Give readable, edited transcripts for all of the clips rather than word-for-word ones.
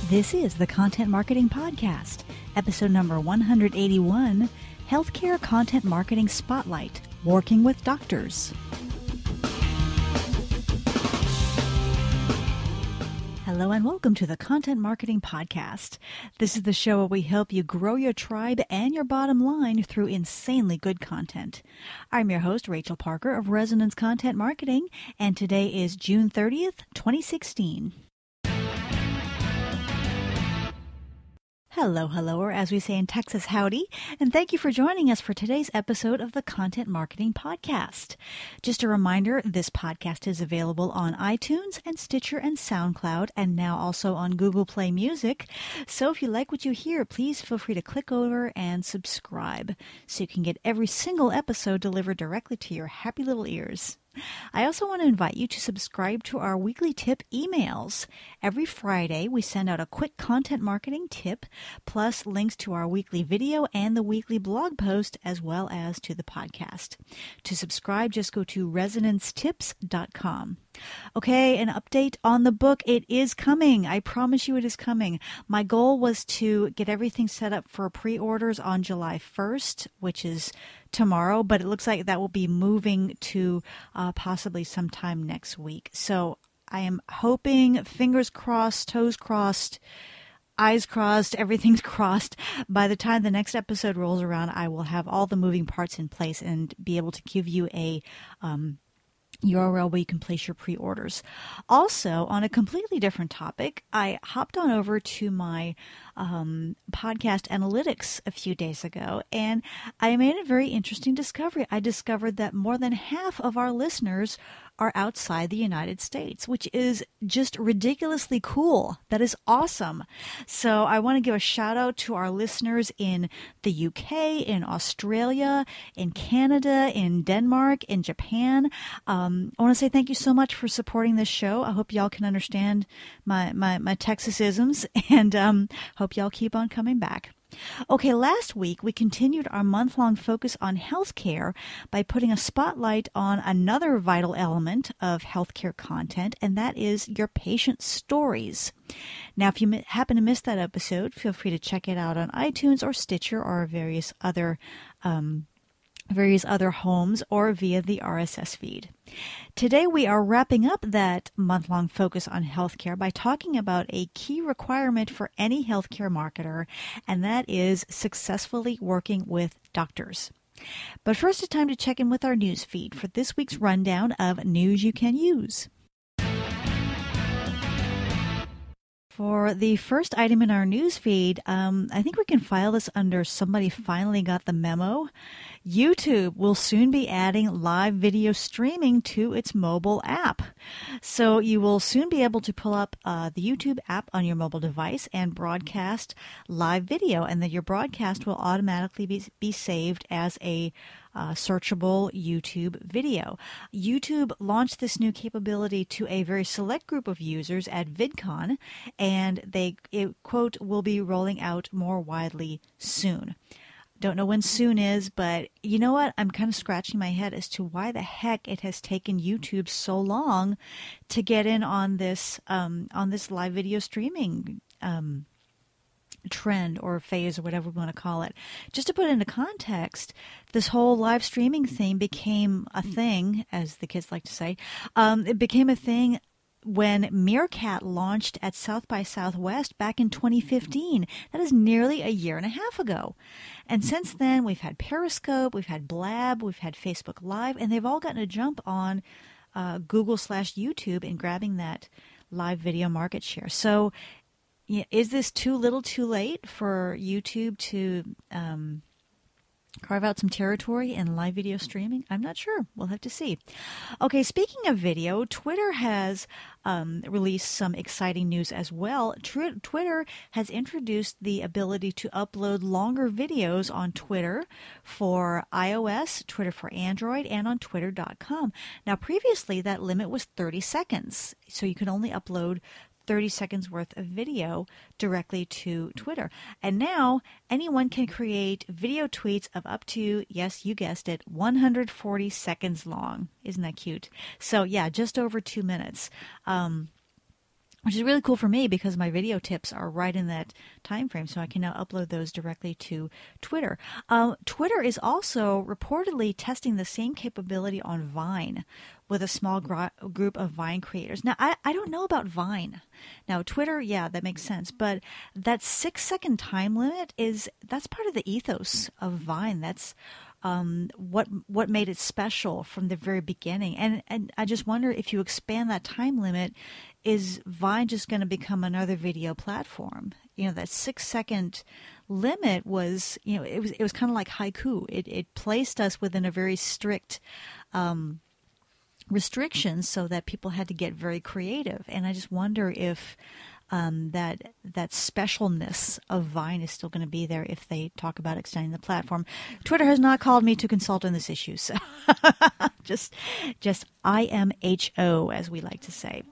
This is the Content Marketing Podcast, episode number 181, Healthcare Content Marketing Spotlight, Working with Doctors. Hello and welcome to the Content Marketing Podcast. This is the show where we help you grow your tribe and your bottom line through insanely good content. I'm your host, Rachel Parker of Resonance Content Marketing, and today is June 30th, 2016. Hello, or as we say in Texas, howdy, and thank you for joining us for today's episode of the Content Marketing Podcast. Just a reminder, this podcast is available on iTunes and Stitcher and SoundCloud, and now also on Google Play Music. So if you like what you hear, please feel free to click over and subscribe so you can get every single episode delivered directly to your happy little ears. I also want to invite you to subscribe to our weekly tip emails. Every Friday, we send out a quick content marketing tip, plus links to our weekly video and the weekly blog post, as well as to the podcast. To subscribe, just go to resonancetips.com. Okay, an update on the book. It is coming. I promise you it is coming. My goal was to get everything set up for pre-orders on July 1st, which is tomorrow, but it looks like that will be moving to possibly sometime next week. So I am hoping, fingers crossed, toes crossed, eyes crossed, everything's crossed. By the time the next episode rolls around, I will have all the moving parts in place and be able to give you a URL where you can place your pre-orders. Also, on a completely different topic, I hopped on over to my podcast analytics a few days ago, and I made a very interesting discovery. I discovered that more than half of our listeners are outside the United States, which is just ridiculously cool. That is awesome. So I want to give a shout out to our listeners in the UK, in Australia, in Canada, in Denmark, in Japan. I want to say thank you so much for supporting this show. I hope y'all can understand my Texasisms, and hope y'all keep on coming back. Okay, last week we continued our month-long focus on healthcare by putting a spotlight on another vital element of healthcare content, and that is your patient stories. Now, if you happen to miss that episode, feel free to check it out on iTunes or Stitcher or various other homes or via the RSS feed. Today we are wrapping up that month-long focus on healthcare by talking about a key requirement for any healthcare marketer, and that is successfully working with doctors. But first, it's time to check in with our news feed for this week's rundown of news you can use. For the first item in our news feed, I think we can file this under somebody finally got the memo. YouTube will soon be adding live video streaming to its mobile app. So you will soon be able to pull up the YouTube app on your mobile device and broadcast live video, and then your broadcast will automatically be saved as a searchable YouTube video. YouTube launched this new capability to a very select group of users at VidCon, and it, quote, will be rolling out more widely soon. Don't know when soon is, but you know what? I'm kind of scratching my head as to why the heck it has taken YouTube so long to get in on this live video streaming trend or phase or whatever we want to call it. Just to put it into context, this whole live streaming thing became a thing, as the kids like to say. It became a thing when Meerkat launched at South by Southwest back in 2015. That is nearly a year and a half ago. And since then, we've had Periscope, we've had Blab, we've had Facebook Live, and they've all gotten a jump on Google/YouTube in grabbing that live video market share. So is this too little too late for YouTube to carve out some territory in live video streaming? I'm not sure. We'll have to see. Okay, speaking of video, Twitter has released some exciting news as well. Twitter has introduced the ability to upload longer videos on Twitter for iOS, Twitter for Android, and on twitter.com. Now, previously, that limit was 30 seconds, so you could only upload 30 seconds worth of video directly to Twitter. And now anyone can create video tweets of up to, yes, you guessed it, 140 seconds long. Isn't that cute? So yeah, just over 2 minutes. which is really cool for me because my video tips are right in that time frame, so I can now upload those directly to Twitter. Twitter is also reportedly testing the same capability on Vine with a small group of Vine creators. Now, I don't know about Vine. Now, Twitter, yeah, that makes sense, but that 6-second time limit that's part of the ethos of Vine. That's what made it special from the very beginning. And I just wonder, if you expand that time limit, is Vine just going to become another video platform? That 6-second limit was, it was kind of like haiku. It placed us within a very strict restrictions so that people had to get very creative. And I just wonder if that specialness of Vine is still going to be there if they talk about extending the platform. Twitter has not called me to consult on this issue, so just IMHO, as we like to say.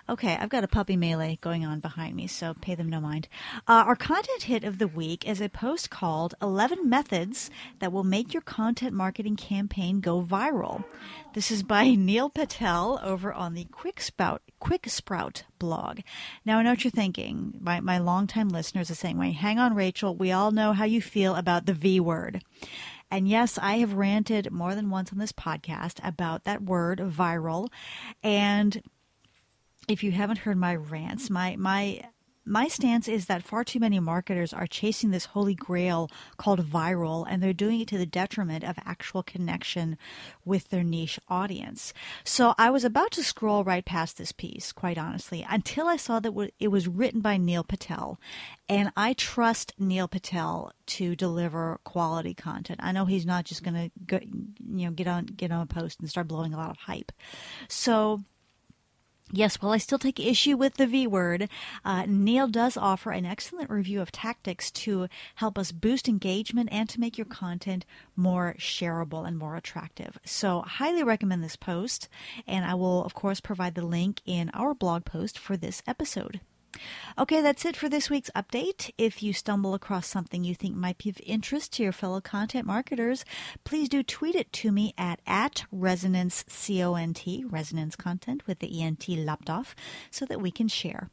Okay, I've got a puppy melee going on behind me, so pay them no mind. Our content hit of the week is a post called 11 Methods That Will Make Your Content Marketing Campaign Go Viral. This is by Neil Patel over on the Quick Sprout blog. Now, I know what you're thinking. My longtime listeners are saying, "Wait, hang on, Rachel. We all know how you feel about the V word." And yes, I have ranted more than once on this podcast about that word, viral. And if you haven't heard my rants, my stance is that far too many marketers are chasing this holy grail called viral, and they're doing it to the detriment of actual connection with their niche audience. So I was about to scroll right past this piece, quite honestly, until I saw that it was written by Neil Patel. And I trust Neil Patel to deliver quality content. I know he's not just going to get on a post and start blowing a lot of hype. So yes, while I still take issue with the V word, Neil does offer an excellent review of tactics to help us boost engagement and to make your content more shareable and more attractive. So highly recommend this post, and I will, of course, provide the link in our blog post for this episode. Okay, that's it for this week's update. If you stumble across something you think might be of interest to your fellow content marketers, please do tweet it to me at ResonanceCont, Resonance Content with the ENT lopped off, so that we can share.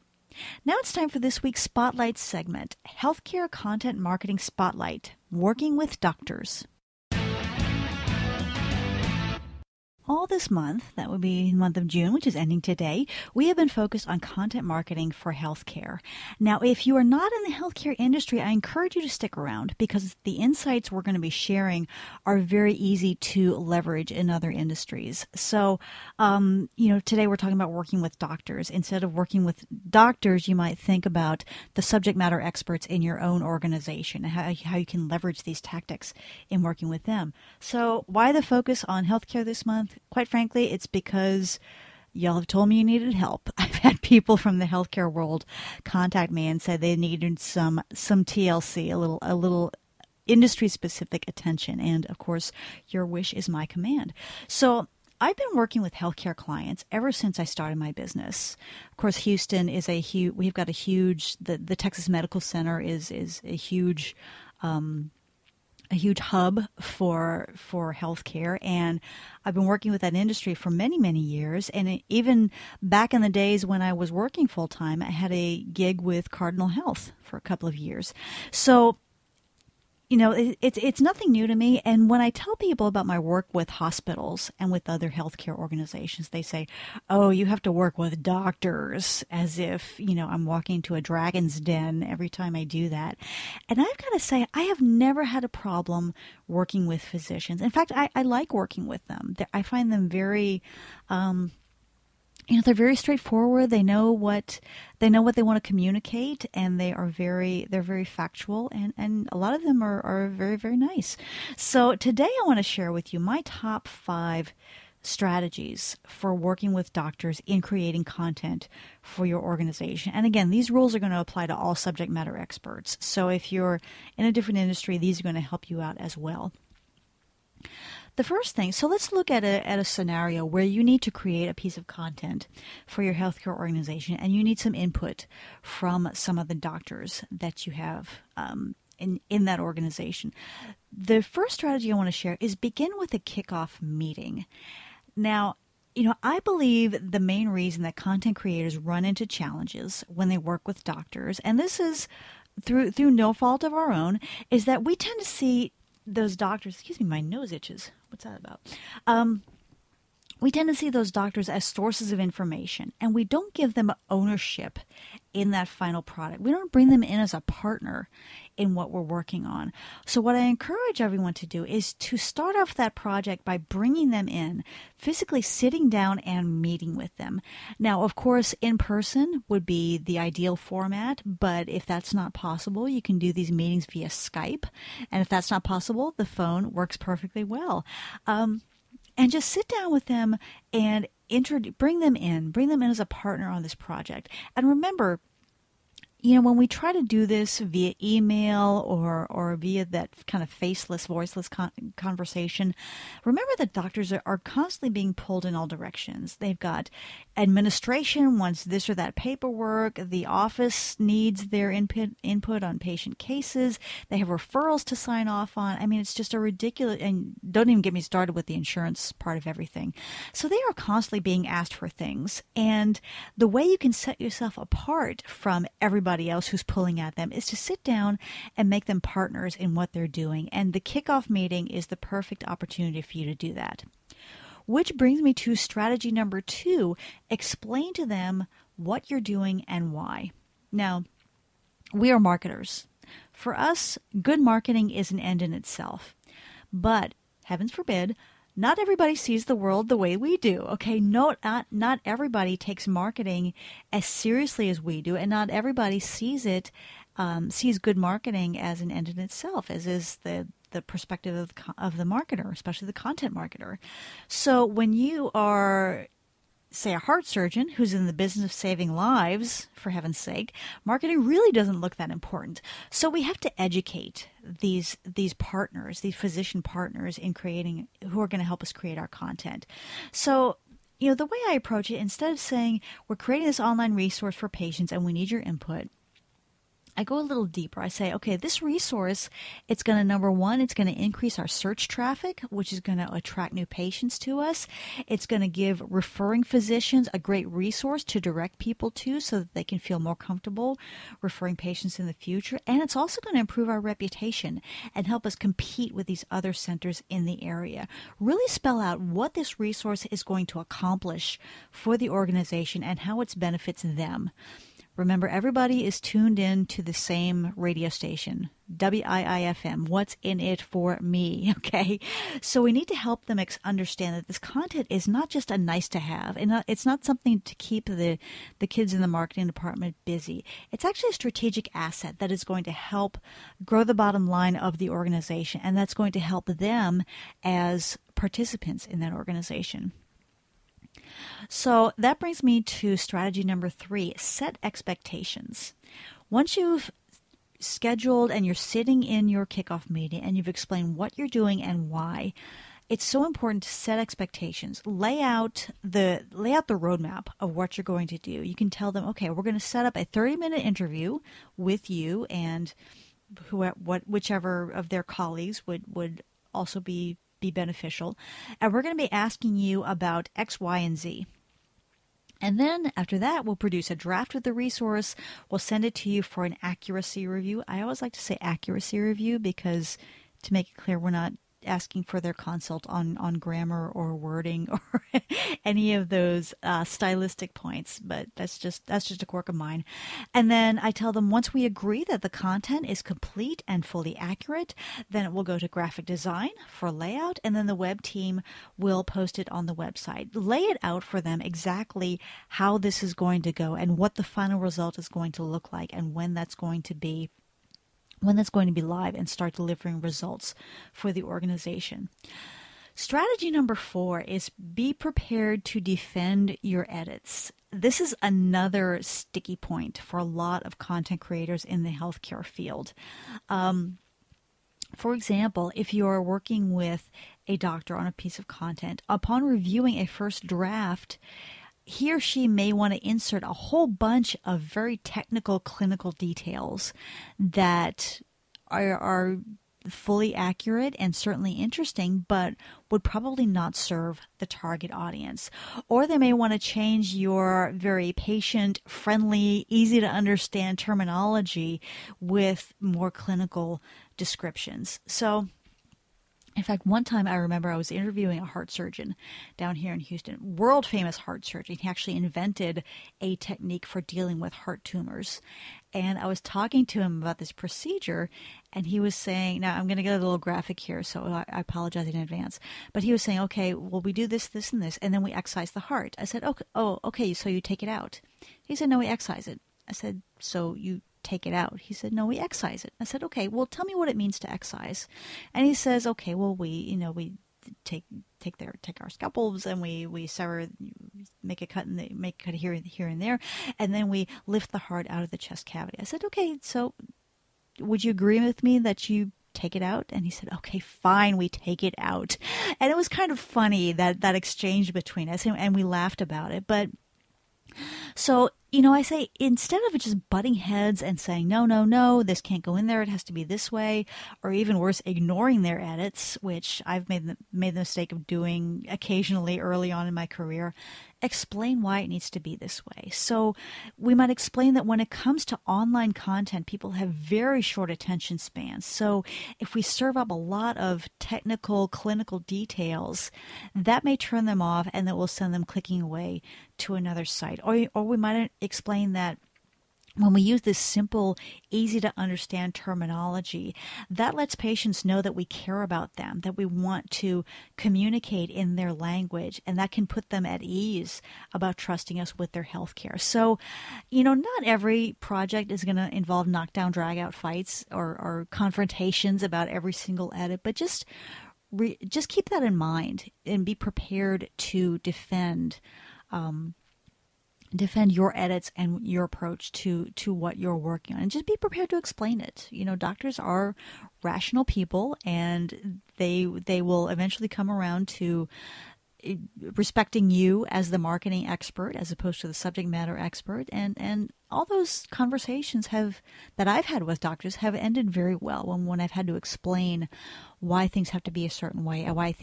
Now it's time for this week's Spotlight segment, Healthcare Content Marketing Spotlight, Working with Doctors. All this month, that would be the month of June, which is ending today, we have been focused on content marketing for healthcare. Now, if you are not in the healthcare industry, I encourage you to stick around because the insights we're going to be sharing are very easy to leverage in other industries. So, today we're talking about working with doctors. Instead of working with doctors, you might think about the subject matter experts in your own organization and how you can leverage these tactics in working with them. So, why the focus on healthcare this month? Quite frankly, it's because y'all have told me you needed help. I've had people from the healthcare world contact me and say they needed some TLC, a little industry-specific attention. And, of course, your wish is my command. So I've been working with healthcare clients ever since I started my business. Of course, Houston is we've got a huge, the Texas Medical Center is a huge hub for healthcare, and I've been working with that industry for many, many years. And even back in the days when I was working full time, I had a gig with Cardinal Health for a couple of years. So, it's nothing new to me. And when I tell people about my work with hospitals and with other healthcare organizations, they say, "Oh, you have to work with doctors," as if, I'm walking to a dragon's den every time I do that. And I've got to say, I have never had a problem working with physicians. In fact, I like working with them. I find them very, they're very straightforward. They know what they want to communicate, and they're very factual, and a lot of them are very, very nice. So today I want to share with you my top 5 strategies for working with doctors in creating content for your organization. And again, these rules are going to apply to all subject matter experts. So if you're in a different industry, these are going to help you out as well. The first thing, so let's look at a scenario where you need to create a piece of content for your healthcare organization, and you need some input from some of the doctors that you have in that organization. The first strategy I want to share is begin with a kickoff meeting. Now, I believe the main reason that content creators run into challenges when they work with doctors, and this is through no fault of our own, is that we tend to see those doctors, excuse me, my nose itches. What's that about? We tend to see those doctors as sources of information, and we don't give them ownership in that final product. We don't bring them in as a partner in what we're working on. So what I encourage everyone to do is to start off that project by bringing them in, physically sitting down and meeting with them. Now, of course, in person would be the ideal format, but if that's not possible, you can do these meetings via Skype. And if that's not possible, the phone works perfectly well. And just sit down with them and bring them in as a partner on this project. And remember, when we try to do this via email or via that kind of faceless, voiceless conversation, remember that doctors are constantly being pulled in all directions. They've got administration wants this or that paperwork. The office needs their input on patient cases. They have referrals to sign off on. I mean, it's just a ridiculous, and don't even get me started with the insurance part of everything. So they are constantly being asked for things. And the way you can set yourself apart from everybody else who's pulling at them is to sit down and make them partners in what they're doing. And the kickoff meeting is the perfect opportunity for you to do that. Which brings me to strategy number 2, explain to them what you're doing and why. Now, we are marketers. For us, good marketing is an end in itself. But, heavens forbid, not everybody sees the world the way we do, okay? Not everybody takes marketing as seriously as we do, and not everybody sees good marketing as an end in itself, as is the perspective of the marketer, especially the content marketer. So when you are, say, a heart surgeon who's in the business of saving lives, for heaven's sake, marketing really doesn't look that important. So we have to educate these partners, these physician partners who are going to help us create our content. So, the way I approach it, instead of saying we're creating this online resource for patients and we need your input, I go a little deeper. I say, okay, this resource, it's going to, number one, it's going to increase our search traffic, which is going to attract new patients to us. It's going to give referring physicians a great resource to direct people to so that they can feel more comfortable referring patients in the future. And it's also going to improve our reputation and help us compete with these other centers in the area. Really spell out what this resource is going to accomplish for the organization and how it benefits them. Remember, everybody is tuned in to the same radio station, WIIFM. What's in it for me? Okay. So we need to help them understand that this content is not just a nice to have, and it's not something to keep the kids in the marketing department busy. It's actually a strategic asset that is going to help grow the bottom line of the organization, and that's going to help them as participants in that organization. So that brings me to strategy number 3, set expectations. Once you've scheduled and you're sitting in your kickoff meeting and you've explained what you're doing and why, it's so important to set expectations. Lay out the roadmap of what you're going to do. You can tell them, okay, we're going to set up a 30-minute interview with you and whichever of their colleagues would also be beneficial. And we're going to be asking you about X, Y, and Z. And then after that, we'll produce a draft of the resource. We'll send it to you for an accuracy review. I always like to say accuracy review because, to make it clear, we're not asking for their consult on grammar or wording or any of those stylistic points, but that's just a quirk of mine. And then I tell them once we agree that the content is complete and fully accurate, then it will go to graphic design for layout, and then the web team will post it on the website. Lay it out for them exactly how this is going to go and what the final result is going to look like and when that's going to be live and start delivering results for the organization. Strategy number 4 is be prepared to defend your edits. This is another sticky point for a lot of content creators in the healthcare field. For example, if you are working with a doctor on a piece of content, upon reviewing a first draft, he or she may want to insert a whole bunch of very technical clinical details that are fully accurate and certainly interesting, but would probably not serve the target audience. Or they may want to change your very patient, friendly, easy to understand terminology with more clinical descriptions. So, in fact, one time I remember I was interviewing a heart surgeon down here in Houston, world famous heart surgeon. He actually invented a technique for dealing with heart tumors. And I was talking to him about this procedure, and he was saying, now I'm going to get a little graphic here, so I apologize in advance. But he was saying, okay, well, we do this, this, and this, and then we excise the heart. I said, okay, so you take it out. He said, no, we excise it. I said, so you take it out? He said, no, we excise it. I said, okay, well, tell me what it means to excise. And he says, okay, well, we take our scalpels and we sever, make a cut here and there, and then we lift the heart out of the chest cavity. I said, okay, so would you agree with me that you take it out? And he said, okay, fine, we take it out. And it was kind of funny, that exchange between us, and we laughed about it. But so, I say, instead of just butting heads and saying, no, this can't go in there, it has to be this way, or even worse, ignoring their edits, which I've made the mistake of doing occasionally early on in my career, explain why it needs to be this way. So we might explain that when it comes to online content, people have very short attention spans. So if we serve up a lot of technical, clinical details, that may turn them off, and that will send them clicking away to another site. Or we might explain that when we use this simple, easy to understand terminology, that lets patients know that we care about them, that we want to communicate in their language, and that can put them at ease about trusting us with their healthcare. So, not every project is going to involve knockdown, drag-out fights or confrontations about every single edit, but just keep that in mind and be prepared to defend your edits and your approach to what you're working on, and just be prepared to explain it. Doctors are rational people, and they will eventually come around to respecting you as the marketing expert as opposed to the subject matter expert, and all those conversations that I've had with doctors have ended very well when I've had to explain why things have to be a certain way, and why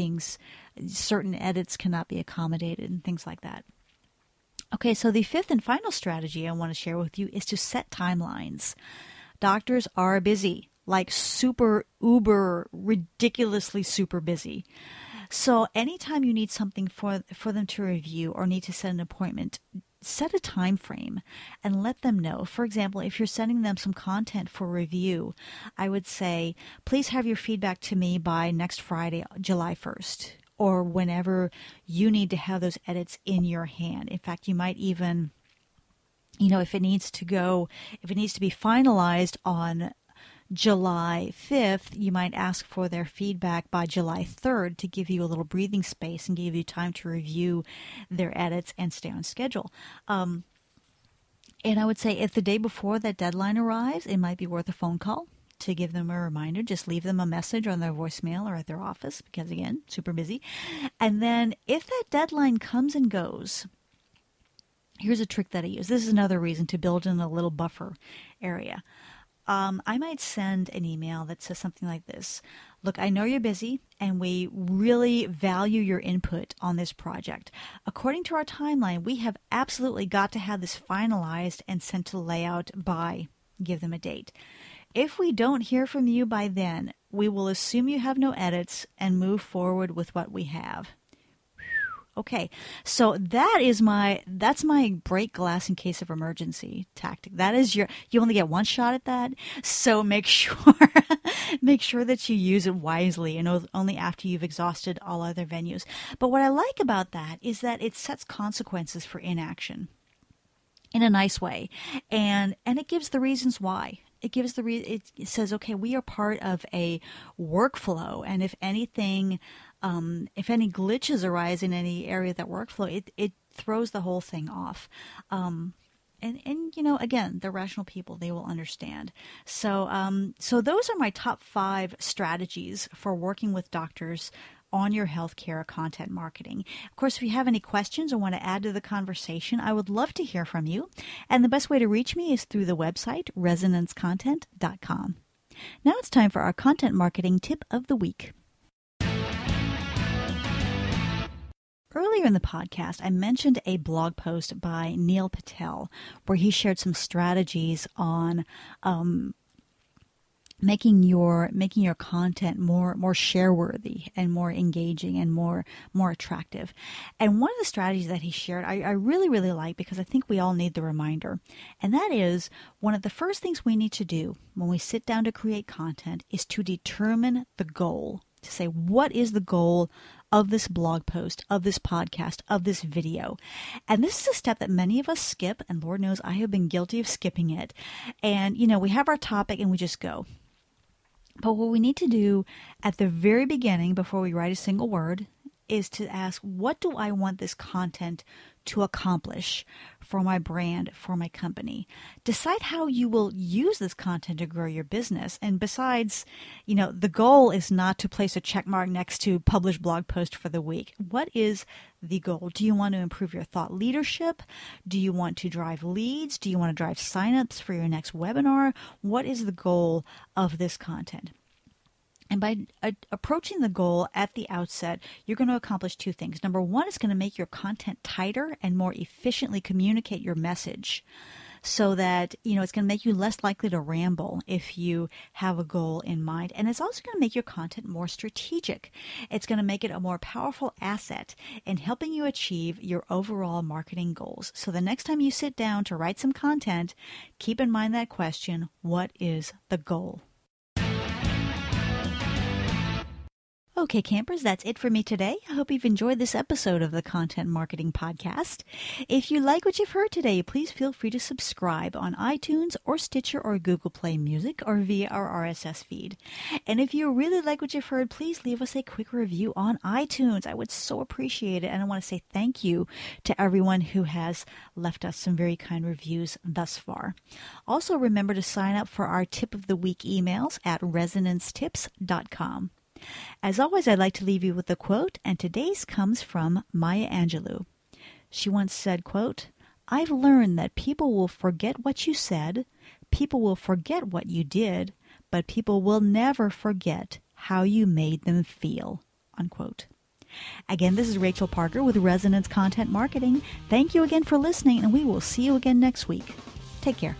certain edits cannot be accommodated, and things like that. Okay, so the fifth and final strategy I want to share with you is to set timelines. Doctors are busy, like super, uber, ridiculously super busy. So anytime you need something for them to review or need to set an appointment, set a time frame and let them know. For example, if you're sending them some content for review, I would say, please have your feedback to me by next Friday, July 1st. Or whenever you need to have those edits in your hand. In fact, you might even, if it needs to be finalized on July 5th, you might ask for their feedback by July 3rd to give you a little breathing space and give you time to review their edits and stay on schedule. And I would say if the day before that deadline arrives, it might be worth a phone call to give them a reminder. Just leave them a message on their voicemail or at their office, because again, super busy. And then if that deadline comes and goes, here's a trick that I use. This is another reason to build in a little buffer area. I might send an email that says something like this. Look, I know you're busy, and we really value your input on this project. According to our timeline, we have absolutely got to have this finalized and sent to layout by, give them a date. If we don't hear from you by then, we will assume you have no edits and move forward with what we have. Okay, so that's my break glass in case of emergency tactic. That is you only get one shot at that, so make sure that you use it wisely and only after you've exhausted all other venues. But what I like about that is that it sets consequences for inaction in a nice way, and it gives the reasons why. It says, okay, we are part of a workflow, and if anything, if any glitches arise in any area of that workflow, it throws the whole thing off. And again, they're rational people; they will understand. So those are my top 5 strategies for working with doctors on your healthcare content marketing. Of course, if you have any questions or want to add to the conversation, I would love to hear from you. And the best way to reach me is through the website, resonancecontent.com. Now it's time for our content marketing tip of the week. Earlier in the podcast, I mentioned a blog post by Neil Patel where he shared some strategies on making your content more share worthy and more engaging and more attractive. And one of the strategies that he shared I really like, because I think we all need the reminder. And that is, one of the first things we need to do when we sit down to create content is to determine the goal. To say, what is the goal of this blog post, of this podcast, of this video? And this is a step that many of us skip, and Lord knows I have been guilty of skipping it. And, we have our topic and we just go. But what we need to do at the very beginning, before we write a single word, is to ask, what do I want this content to accomplish for my brand, for my company? Decide how you will use this content to grow your business. And besides, the goal is not to place a check mark next to published blog post for the week. What is the goal? Do you want to improve your thought leadership? Do you want to drive leads? Do you want to drive signups for your next webinar? What is the goal of this content? And by approaching the goal at the outset, you're going to accomplish two things. Number one, it's going to make your content tighter and more efficiently communicate your message, so that, it's going to make you less likely to ramble if you have a goal in mind. And it's also going to make your content more strategic. It's going to make it a more powerful asset in helping you achieve your overall marketing goals. So the next time you sit down to write some content, keep in mind that question, what is the goal? Okay, campers, that's it for me today. I hope you've enjoyed this episode of the Content Marketing Podcast. If you like what you've heard today, please feel free to subscribe on iTunes or Stitcher or Google Play Music or via our RSS feed. And if you really like what you've heard, please leave us a quick review on iTunes. I would so appreciate it. And I want to say thank you to everyone who has left us some very kind reviews thus far. Also, remember to sign up for our Tip of the Week emails at resonancetips.com. As always, I'd like to leave you with a quote, and today's comes from Maya Angelou. She once said, quote, "I've learned that people will forget what you said, people will forget what you did, but people will never forget how you made them feel," unquote. Again, this is Rachel Parker with Resonance Content Marketing. Thank you again for listening, and we will see you again next week. Take care.